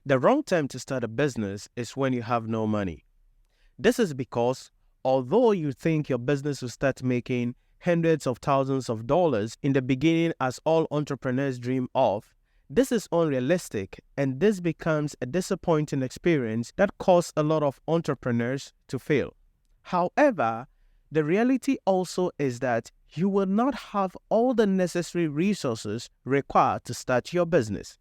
The wrong time to start a business is when you have no money. This is because although you think your business will start making hundreds of thousands of dollars in the beginning, as all entrepreneurs dream of, this is unrealistic, and this becomes a disappointing experience that causes a lot of entrepreneurs to fail. However, the reality also is that you will not have all the necessary resources required to start your business.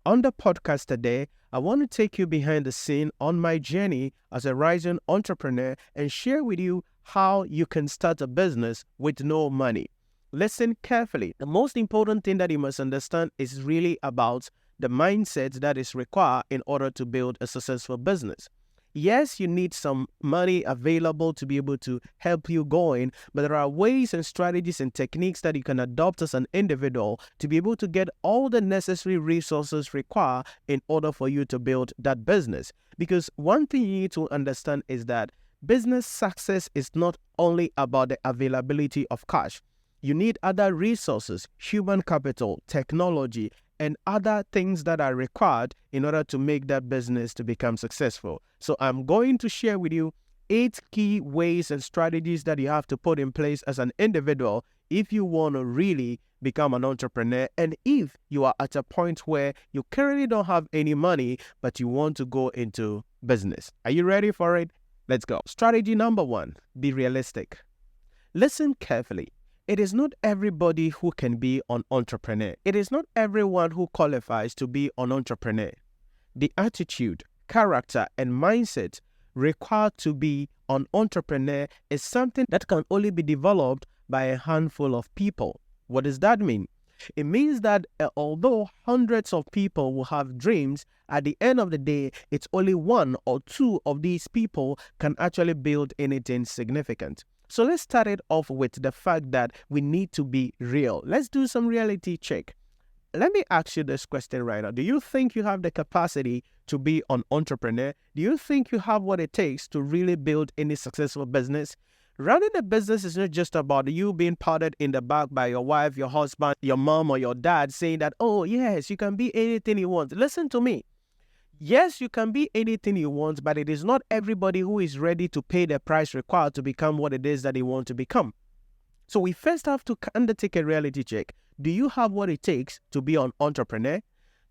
On the podcast today, I want to take you behind the scene on my journey as a rising entrepreneur and share with you how you can start a business with no money. Listen carefully. The most important thing that you must understand is really about the mindset that is required in order to build a successful business. Yes, you need some money available to be able to help you going, but there are ways and strategies and techniques that you can adopt as an individual to be able to get all the necessary resources required in order for you to build that business. Because one thing you need to understand is that business success is not only about the availability of cash. You need other resources, human capital, technology, and other things that are required in order to make that business to become successful. So I'm going to share with you 8 key ways and strategies that you have to put in place as an individual if you want to really become an entrepreneur, and if you are at a point where you currently don't have any money but you want to go into business. Are you ready for it? Let's go. Strategy number 1, be realistic. Listen carefully. It is not everybody who can be an entrepreneur. It is not everyone who qualifies to be an entrepreneur. The attitude, character, and mindset required to be an entrepreneur is something that can only be developed by a handful of people. What does that mean? It means that although hundreds of people will have dreams, at the end of the day, it's only 1 or 2 of these people can actually build anything significant. So let's start it off with the fact that we need to be real. Let's do some reality check. Let me ask you this question right now. Do you think you have the capacity to be an entrepreneur? Do you think you have what it takes to really build any successful business? Running a business is not just about you being patted in the back by your wife, your husband, your mom, or your dad saying that, oh yes, you can be anything you want. Listen to me. Yes, you can be anything you want, but it is not everybody who is ready to pay the price required to become what it is that they want to become. So we first have to undertake a reality check. Do you have what it takes to be an entrepreneur?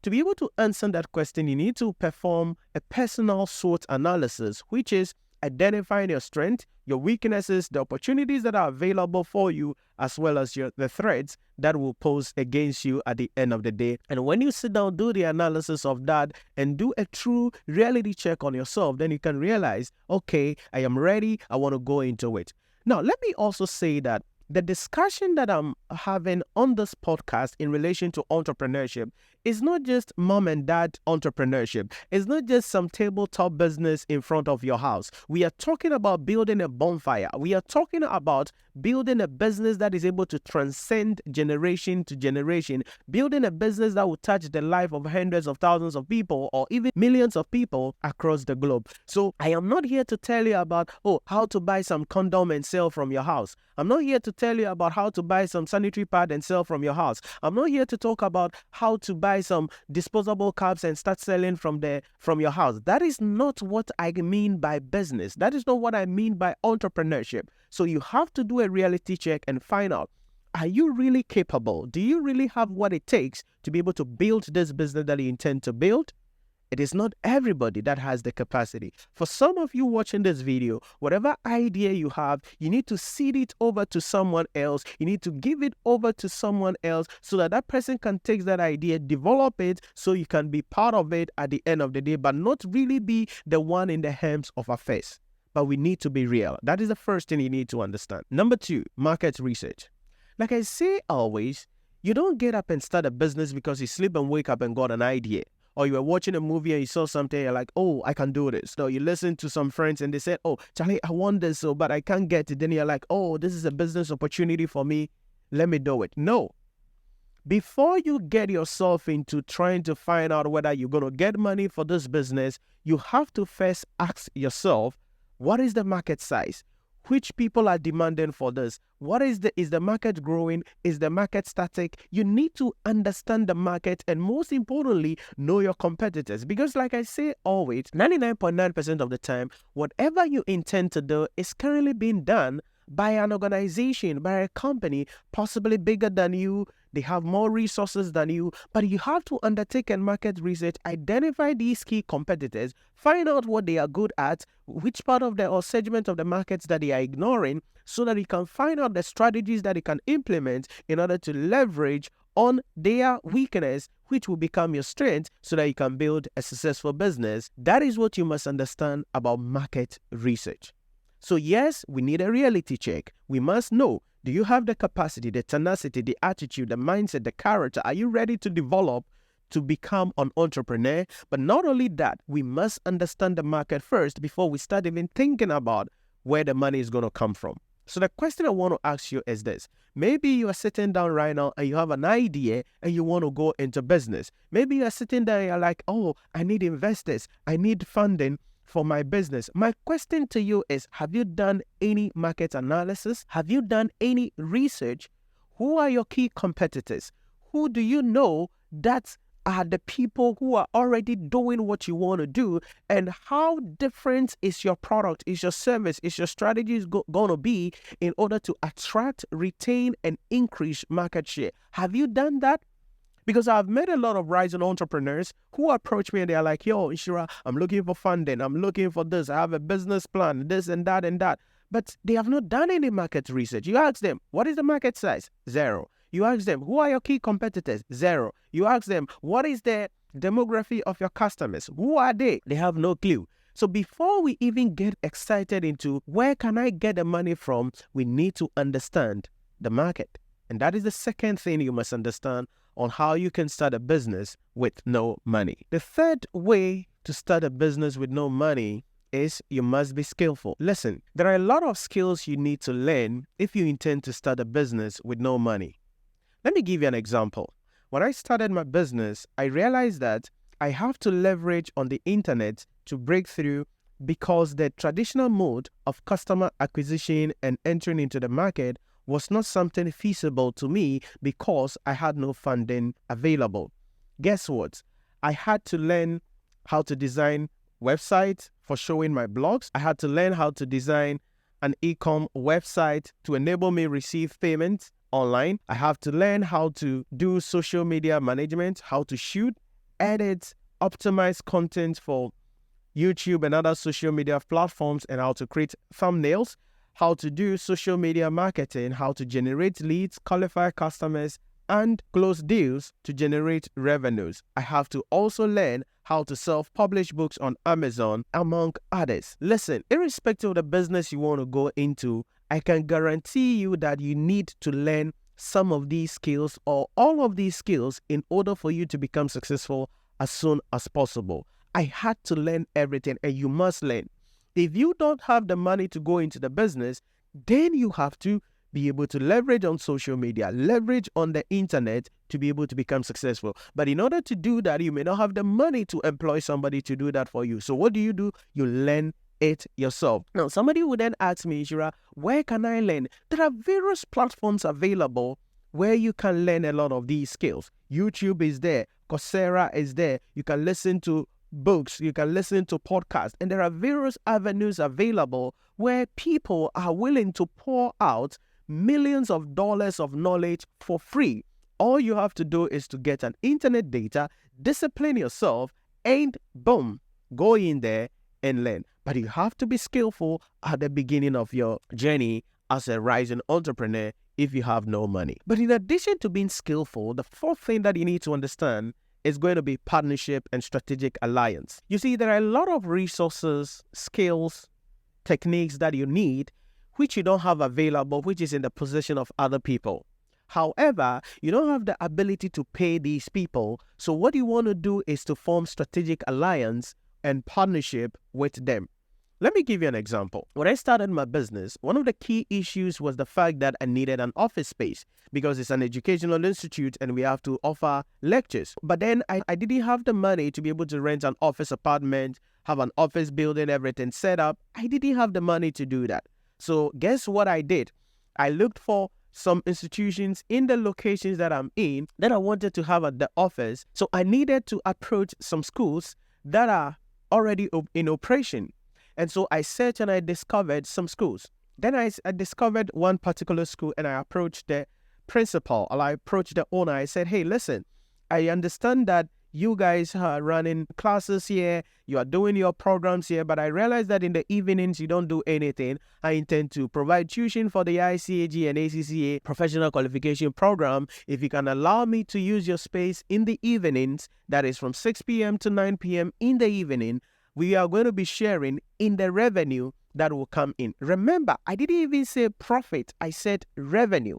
To be able to answer that question, you need to perform a personal SWOT analysis, which is identifying your strengths, your weaknesses, the opportunities that are available for you, as well as the threats that will pose against you at the end of the day. And when you sit down, do the analysis of that and do a true reality check on yourself, then you can realize, okay, I am ready, I want to go into it. Now, let me also say that the discussion that I'm having on this podcast in relation to entrepreneurship is not just mom and dad entrepreneurship. It's not just some tabletop business in front of your house. We are talking about building a bonfire. We are talking about building a business that is able to transcend generation to generation, building a business that will touch the life of hundreds of thousands of people or even millions of people across the globe. So I am not here to tell you about, how to buy some condom and sell from your house. I'm not here to tell you about how to buy some sanitary pad and sell from your house. I'm not here to talk about how to buy some disposable cups and start selling from your house. That is not what I mean by business. That is not what I mean by entrepreneurship. So you have to do a reality check and find out, are you really capable? Do you really have what it takes to be able to build this business that you intend to build? It is not everybody that has the capacity. For some of you watching this video, whatever idea you have, you need to cede it over to someone else. You need to give it over to someone else so that that person can take that idea, develop it so you can be part of it at the end of the day, but not really be the one in the helms of affairs. But we need to be real. That is the first thing you need to understand. Number 2, market research. Like I say always, you don't get up and start a business because you sleep and wake up and got an idea. Or you were watching a movie and you saw something, you're like, oh, I can do this. No, you listen to some friends and they said, oh, Charlie, I want this, but I can't get it. Then you're like, oh, this is a business opportunity for me. Let me do it. No. Before you get yourself into trying to find out whether you're going to get money for this business, you have to first ask yourself, what is the market size? Which people are demanding for this? Is the market growing? Is the market static? You need to understand the market and, most importantly, know your competitors. Because like I say always, 99.9% of the time, whatever you intend to do is currently being done by an organization, by a company, possibly bigger than you. They have more resources than you, but you have to undertake a market research, identify these key competitors, find out what they are good at, which part of the or segment of the markets that they are ignoring, so that you can find out the strategies that you can implement in order to leverage on their weakness, which will become your strength, so that you can build a successful business. That is what you must understand about market research. So yes, we need a reality check. We must know, do you have the capacity, the tenacity, the attitude, the mindset, the character? Are you ready to develop to become an entrepreneur? But not only that, we must understand the market first before we start even thinking about where the money is going to come from. So the question I want to ask you is this. Maybe you are sitting down right now and you have an idea and you want to go into business. Maybe you are sitting there and you're like, oh, I need investors. I need funding for my business. My question to you is, have you done any market analysis? Have you done any research? Who are your key competitors? Who do you know that are the people who are already doing what you want to do? And how different is your product, is your service, is your strategy going to be in order to attract, retain, and increase market share? Have you done that? Because I've met a lot of rising entrepreneurs who approach me and they're like, yo, Nhyira, I'm looking for funding. I'm looking for this. I have a business plan, this and that and that. But they have not done any market research. You ask them, what is the market size? 0. You ask them, who are your key competitors? 0. You ask them, what is the demography of your customers? Who are they? They have no clue. So before we even get excited into where can I get the money from, we need to understand the market. And that is the second thing you must understand on how you can start a business with no money. The third way to start a business with no money is you must be skillful. Listen, there are a lot of skills you need to learn if you intend to start a business with no money. Let me give you an example. When I started my business, I realized that I have to leverage on the internet to break through, because the traditional mode of customer acquisition and entering into the market was not something feasible to me because I had no funding available. Guess what? I had to learn how to design websites for showing my blogs. I had to learn how to design an e-com website to enable me receive payments online. I have to learn how to do social media management, how to shoot, edit, optimize content for YouTube and other social media platforms, and how to create thumbnails, how to do social media marketing, how to generate leads, qualify customers, and close deals to generate revenues. I have to also learn how to self-publish books on Amazon, among others. Listen, irrespective of the business you want to go into, I can guarantee you that you need to learn some of these skills or all of these skills in order for you to become successful as soon as possible. I had to learn everything, and you must learn. If you don't have the money to go into the business, then you have to be able to leverage on social media, leverage on the internet to be able to become successful. But in order to do that, you may not have the money to employ somebody to do that for you. So what do? You learn it yourself. Now, somebody would then ask me, Nhyira, where can I learn? There are various platforms available where you can learn a lot of these skills. YouTube is there. Coursera is there. You can listen to books, you can listen to podcasts, and there are various avenues available where people are willing to pour out millions of dollars of knowledge for free. All you have to do is to get an internet data, discipline yourself, and boom, go in there and learn. But you have to be skillful at the beginning of your journey as a rising entrepreneur if you have no money. But in addition to being skillful, the fourth thing that you need to understand is going to be partnership and strategic alliance. You see, there are a lot of resources, skills, techniques that you need, which you don't have available, which is in the possession of other people. However, you don't have the ability to pay these people. So what you want to do is to form strategic alliance and partnership with them. Let me give you an example. When I started my business, one of the key issues was the fact that I needed an office space because it's an educational institute and we have to offer lectures. But then I didn't have the money to be able to rent an office apartment, have an office building, everything set up. I didn't have the money to do that. So guess what I did? I looked for some institutions in the locations that I'm in that I wanted to have at the office. So I needed to approach some schools that are already in operation. And so I searched and I discovered some schools. Then I discovered one particular school and I approached the principal, or I approached the owner. I said, hey, listen, I understand that you guys are running classes here, you are doing your programs here, but I realize that in the evenings you don't do anything. I intend to provide tuition for the ICAG and ACCA professional qualification program. If you can allow me to use your space in the evenings, that is from 6 p.m. to 9 p.m. in the evening, we are going to be sharing in the revenue that will come in. Remember, I didn't even say profit, I said revenue.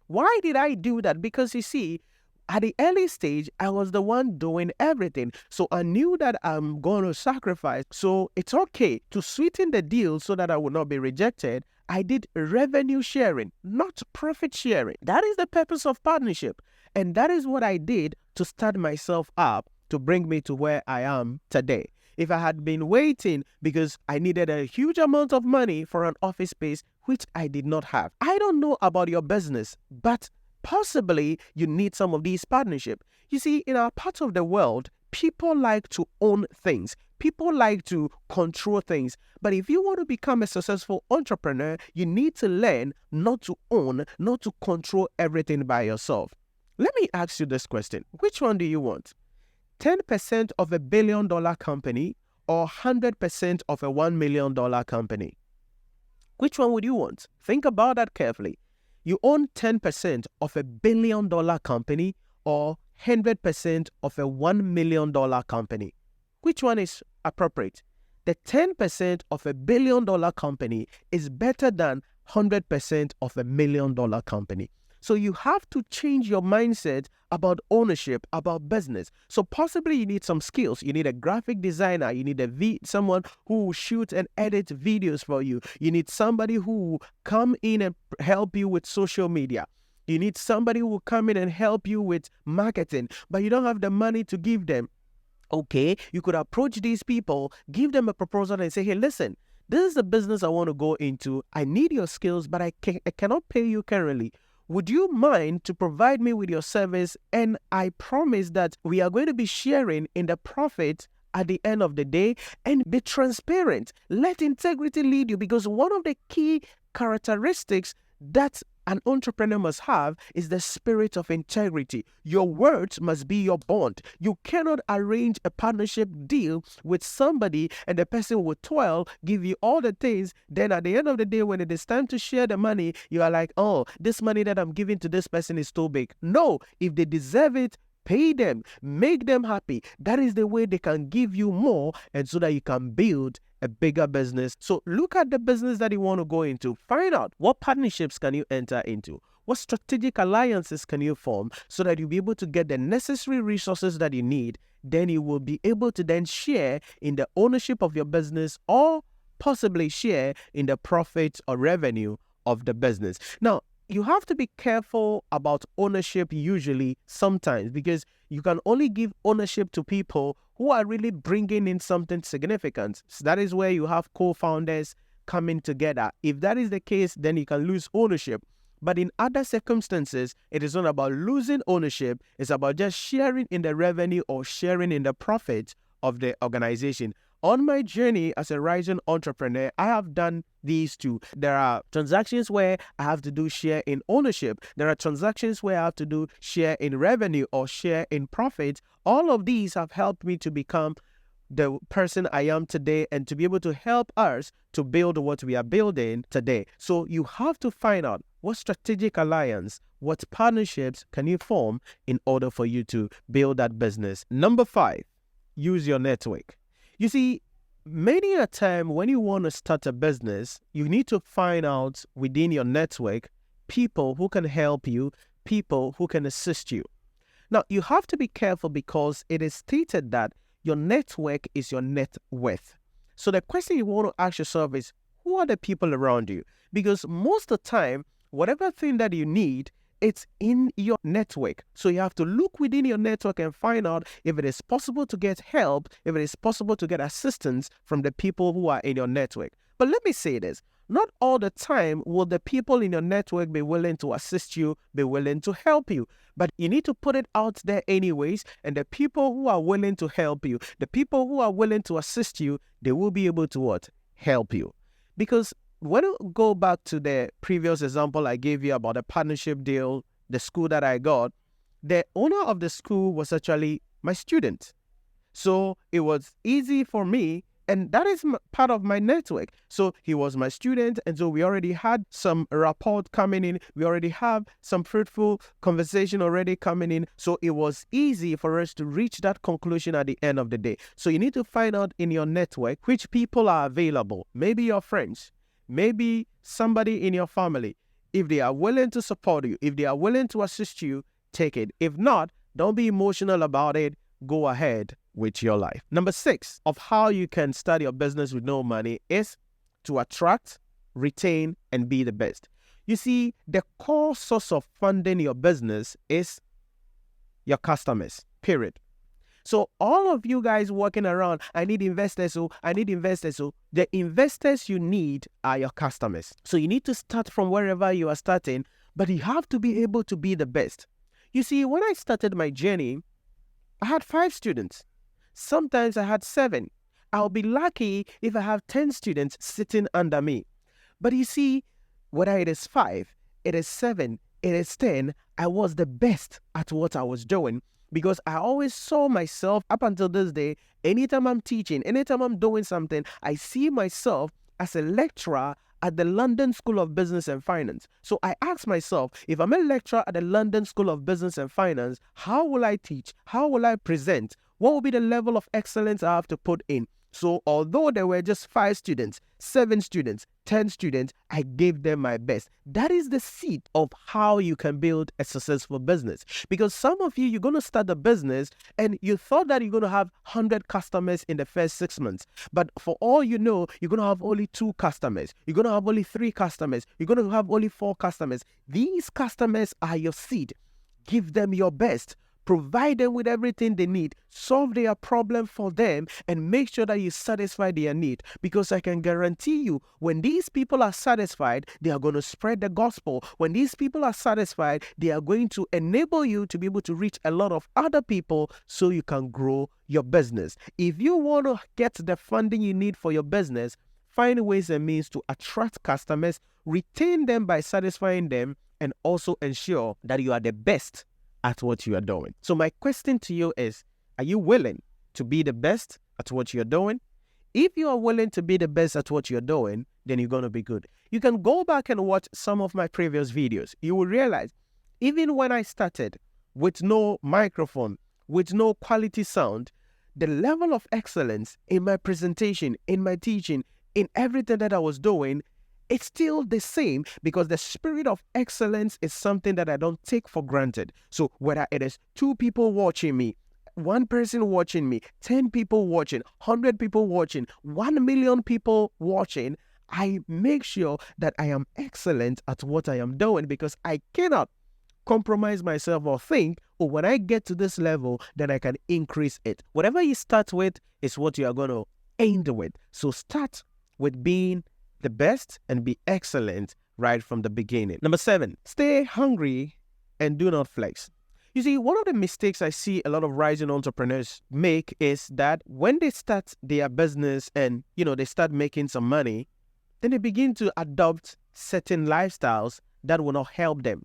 Why did I do that? Because you see, at the early stage, I was the one doing everything. So I knew that I'm going to sacrifice. So it's okay to sweeten the deal so that I will not be rejected. I did revenue sharing, not profit sharing. That is the purpose of partnership. And that is what I did to start myself up to bring me to where I am today. If I had been waiting because I needed a huge amount of money for an office space, which I did not have. I don't know about your business, but possibly you need some of these partnerships. You see, in our part of the world, people like to own things. People like to control things. But if you want to become a successful entrepreneur, you need to learn not to own, not to control everything by yourself. Let me ask you this question. Which one do you want? 10% of a $1 billion company or 100% of a $1 million company? Which one would you want? Think about that carefully. You own 10% of a $1 billion company or 100% of a $1 million company. Which one is appropriate? The 10% of a $1 billion company is better than 100% of a $1 million company. So you have to change your mindset about ownership, about business. So possibly you need some skills. You need a graphic designer. You need someone who will shoot and edit videos for you. You need somebody who will come in and help you with social media. You need somebody who will come in and help you with marketing, but you don't have the money to give them. Okay, you could approach these people, give them a proposal and say, hey, listen, this is the business I want to go into. I need your skills, but I cannot pay you currently. Would you mind to provide me with your service? And I promise that we are going to be sharing in the profit at the end of the day. And be transparent. Let integrity lead you, because one of the key characteristics that an entrepreneur must have is the spirit of integrity. Your words must be your bond. You cannot arrange a partnership deal with somebody and the person will toil, give you all the things. Then at the end of the day, when it is time to share the money, you are like, oh, this money that I'm giving to this person is too big. No, if they deserve it, pay them, make them happy. That is the way they can give you more, and so that you can build a bigger business. So look at the business that you want to go into. Find out what partnerships can you enter into. What strategic alliances can you form so that you'll be able to get the necessary resources that you need. Then you will be able to then share in the ownership of your business, or possibly share in the profit or revenue of the business. Now, you have to be careful about ownership usually sometimes, because you can only give ownership to people who are really bringing in something significant. So that is where you have co-founders coming together. If that is the case, then you can lose ownership. But in other circumstances, it is not about losing ownership. It's about just sharing in the revenue or sharing in the profit of the organization. On my journey as a rising entrepreneur, I have done these two. There are transactions where I have to do share in ownership. There are transactions where I have to do share in revenue or share in profit. All of these have helped me to become the person I am today and to be able to help us to build what we are building today. So you have to find out what strategic alliance, what partnerships can you form in order for you to build that business. Number 5, use your network. You see, many a time when you want to start a business, you need to find out within your network people who can help you, people who can assist you. Now, you have to be careful because it is stated that your network is your net worth. So the question you want to ask yourself is, who are the people around you? Because most of the time, whatever thing that you need, it's in your network. So you have to look within your network and find out if it is possible to get help, if it is possible to get assistance from the people who are in your network. But let me say this, not all the time will the people in your network be willing to assist you, be willing to help you. But you need to put it out there anyways, and the people who are willing to help you, the people who are willing to assist you, they will be able to what? Help you. Because when you go back to the previous example I gave you about the partnership deal, the school that I got, the owner of the school was actually my student. So it was easy for me, and that is part of my network. So he was my student, and so we already had some rapport coming in. We already have some fruitful conversation already coming in. So it was easy for us to reach that conclusion at the end of the day. So you need to find out in your network which people are available. Maybe your friends, maybe somebody in your family. If they are willing to support you, if they are willing to assist you, take it. If not, don't be emotional about it. Go ahead with your life. Number 6 of how you can start your business with no money is to attract, retain, and be the best. You see, the core source of funding your business is your customers, period. So all of you guys walking around, I need investors, so I need investors. So the investors you need are your customers. So you need to start from wherever you are starting, but you have to be able to be the best. You see, when I started my journey, I had 5 students. Sometimes I had 7. I'll be lucky if I have 10 students sitting under me. But you see, whether it is 5, it is 7, it is 10, I was the best at what I was doing, because I always saw myself up until this day. Anytime I'm teaching, anytime I'm doing something, I see myself as a lecturer at the London School of Business and Finance. So I asked myself, if I'm a lecturer at the London School of Business and Finance, how will I teach? How will I present? What will be the level of excellence I have to put in? So although there were just 5 students, 7 students, 10 students, I gave them my best. That is the seed of how you can build a successful business. Because some of you, you're going to start a business and you thought that you're going to have 100 customers in the first 6 months. But for all you know, you're going to have only 2 customers. You're going to have only 3 customers. You're going to have only 4 customers. These customers are your seed. Give them your best. Provide them with everything they need, solve their problem for them, and make sure that you satisfy their need. Because I can guarantee you, when these people are satisfied, they are going to spread the gospel. When these people are satisfied, they are going to enable you to be able to reach a lot of other people so you can grow your business. If you want to get the funding you need for your business, find ways and means to attract customers, retain them by satisfying them, and also ensure that you are the best at what you are doing. So my question to you is, are you willing to be the best at what you're doing? If you are willing to be the best at what you're doing, then you're going to be good. You can go back and watch some of my previous videos. You will realize, even when I started with no microphone, with no quality sound, the level of excellence in my presentation, in my teaching, in everything that I was doing, it's still the same, because the spirit of excellence is something that I don't take for granted. So whether it is 2 people watching me, 1 person watching me, 10 people watching, 100 people watching, 1 million people watching, I make sure that I am excellent at what I am doing, because I cannot compromise myself or think, oh, when I get to this level, then I can increase it. Whatever you start with is what you are going to end with. So start with being the best and be excellent right from the beginning. Number 7, stay hungry and do not flex. You see, one of the mistakes I see a lot of rising entrepreneurs make is that when they start their business and, they start making some money, then they begin to adopt certain lifestyles that will not help them.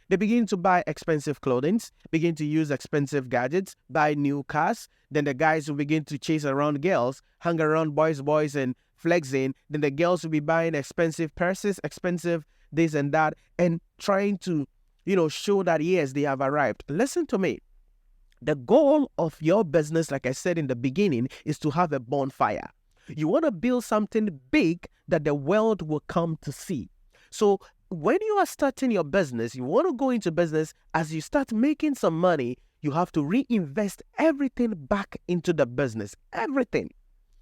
They begin to buy expensive clothing, begin to use expensive gadgets, buy new cars. Then the guys will begin to chase around girls, hang around boys and flexing. Then the girls will be buying expensive purses, expensive this and that, and trying to, show that, yes, they have arrived. Listen to me. The goal of your business, like I said in the beginning, is to have a bonfire. You want to build something big that the world will come to see. So when you are starting your business, you want to go into business, as you start making some money, you have to reinvest everything back into the business. Everything.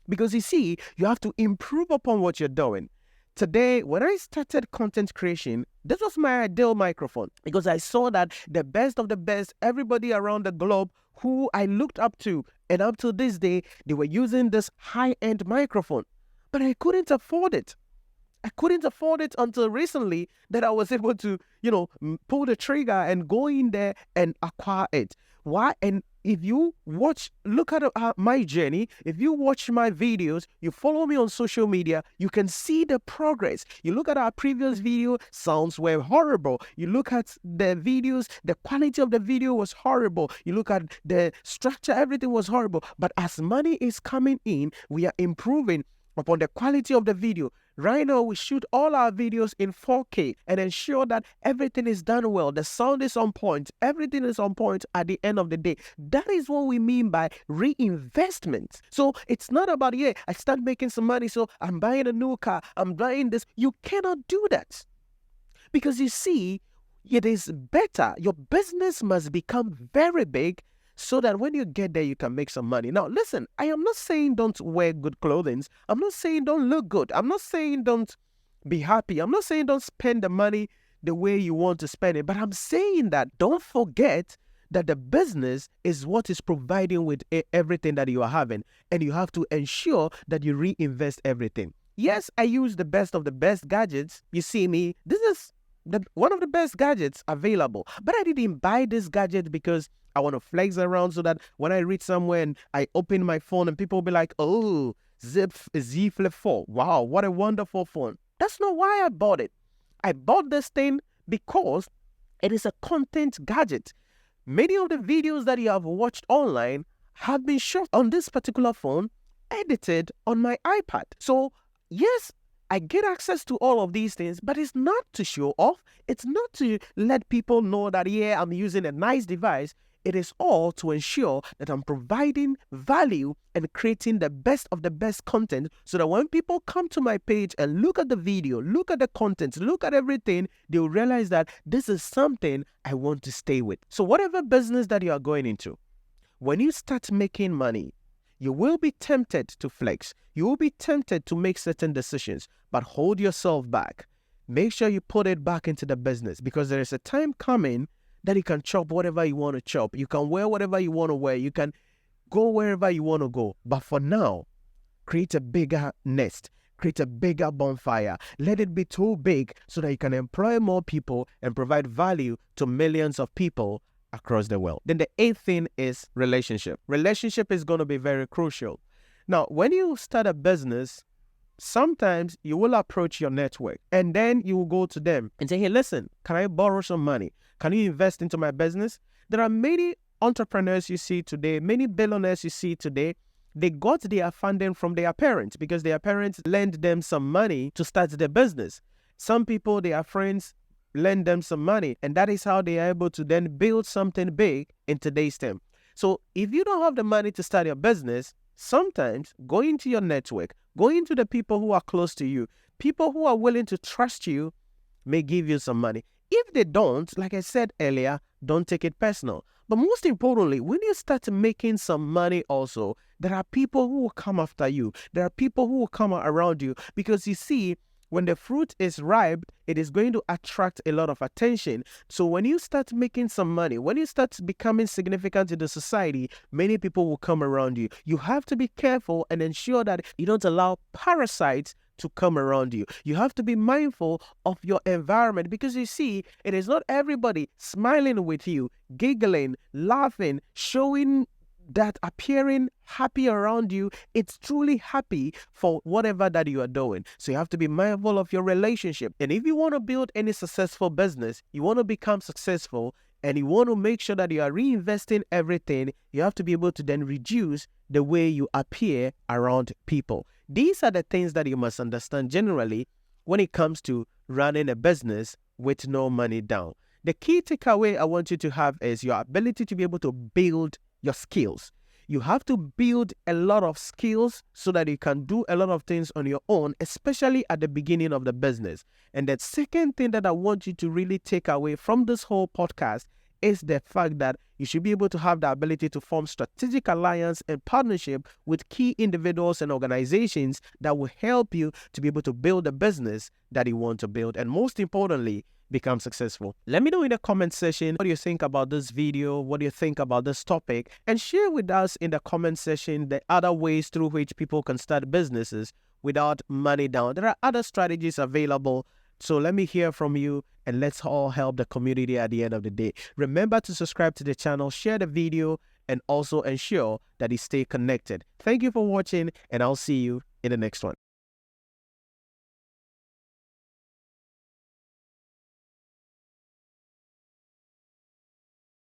Because you see, you have to improve upon what you're doing. Today, when I started content creation, this was my ideal microphone, because I saw that the best of the best, everybody around the globe who I looked up to, and up to this day, they were using this high-end microphone. But I couldn't afford it. I couldn't afford it until recently that I was able to, pull the trigger and go in there and acquire it. Why? And if you look at my journey, if you watch my videos, you follow me on social media, you can see the progress. You look at our previous video, sounds were horrible. You look at the videos, the quality of the video was horrible. You look at the structure, everything was horrible. But as money is coming in, we are improving upon the quality of the video. Right now, we shoot all our videos in 4K and ensure that everything is done well. The sound is on point. Everything is on point at the end of the day. That is what we mean by reinvestment. So it's not about, I start making some money, so I'm buying a new car, I'm buying this. You cannot do that. Because you see, it is better. Your business must become very big so that when you get there, you can make some money. Now, listen, I am not saying don't wear good clothing. I'm not saying don't look good. I'm not saying don't be happy. I'm not saying don't spend the money the way you want to spend it. But I'm saying that don't forget that the business is what is providing with everything that you are having. And you have to ensure that you reinvest everything. Yes, I use the best of the best gadgets. You see me, this is one of the best gadgets available. But I didn't buy this gadget because I want to flex around so that when I reach somewhere and I open my phone and people will be like, oh, Z Flip 4. Wow, what a wonderful phone. That's not why I bought it. I bought this thing because it is a content gadget. Many of the videos that you have watched online have been shot on this particular phone, edited on my iPad. So, yes, I get access to all of these things, but it's not to show off. It's not to let people know that, I'm using a nice device. It is all to ensure that I'm providing value and creating the best of the best content so that when people come to my page and look at the video, look at the content, look at everything, they'll realize that this is something I want to stay with. So whatever business that you are going into, when you start making money, you will be tempted to flex. You will be tempted to make certain decisions, but hold yourself back. Make sure you put it back into the business because there is a time coming that you can chop whatever you want to chop. You can wear whatever you want to wear. You can go wherever you want to go. But for now, create a bigger nest. Create a bigger bonfire. Let it be too big so that you can employ more people and provide value to millions of people across the world. Then the 8th thing is relationship. Relationship is going to be very crucial. Now, when you start a business, sometimes you will approach your network and then you will go to them and say, hey, listen, can I borrow some money? Can you invest into my business? There are many entrepreneurs you see today, many billionaires you see today. They got their funding from their parents because their parents lent them some money to start their business. Some people, their friends, lend them some money, and that is how they are able to then build something big in today's time. So if you don't have the money to start your business, sometimes go into your network, go into the people who are close to you, people who are willing to trust you may give you some money. If they don't, like I said earlier, don't take it personal. But most importantly, when you start making some money also, there are people who will come after you. There are people who will come around you because you see, when the fruit is ripe, it is going to attract a lot of attention. So when you start making some money, when you start becoming significant in the society, many people will come around you. You have to be careful and ensure that you don't allow parasites to come around you. You have to be mindful of your environment because you see, it is not everybody smiling with you, giggling, laughing, showing that appearing happy around you. It's truly happy for whatever that you are doing. So you have to be mindful of your relationship. And if you want to build any successful business, you want to become successful, and you want to make sure that you are reinvesting everything, you have to be able to then reduce the way you appear around people. These are the things that you must understand generally when it comes to running a business with no money down. The key takeaway I want you to have is your ability to be able to build your skills. You have to build a lot of skills so that you can do a lot of things on your own, especially at the beginning of the business. And the second thing that I want you to really take away from this whole podcast is the fact that you should be able to have the ability to form strategic alliance and partnership with key individuals and organizations that will help you to be able to build a business that you want to build. And most importantly, become successful. Let me know in the comment section what you think about this video, what you think about this topic, and share with us in the comment section the other ways through which people can start businesses without money down. There are other strategies available. So let me hear from you, and let's all help the community at the end of the day. Remember to subscribe to the channel, share the video, and also ensure that you stay connected. Thank you for watching, and I'll see you in the next one.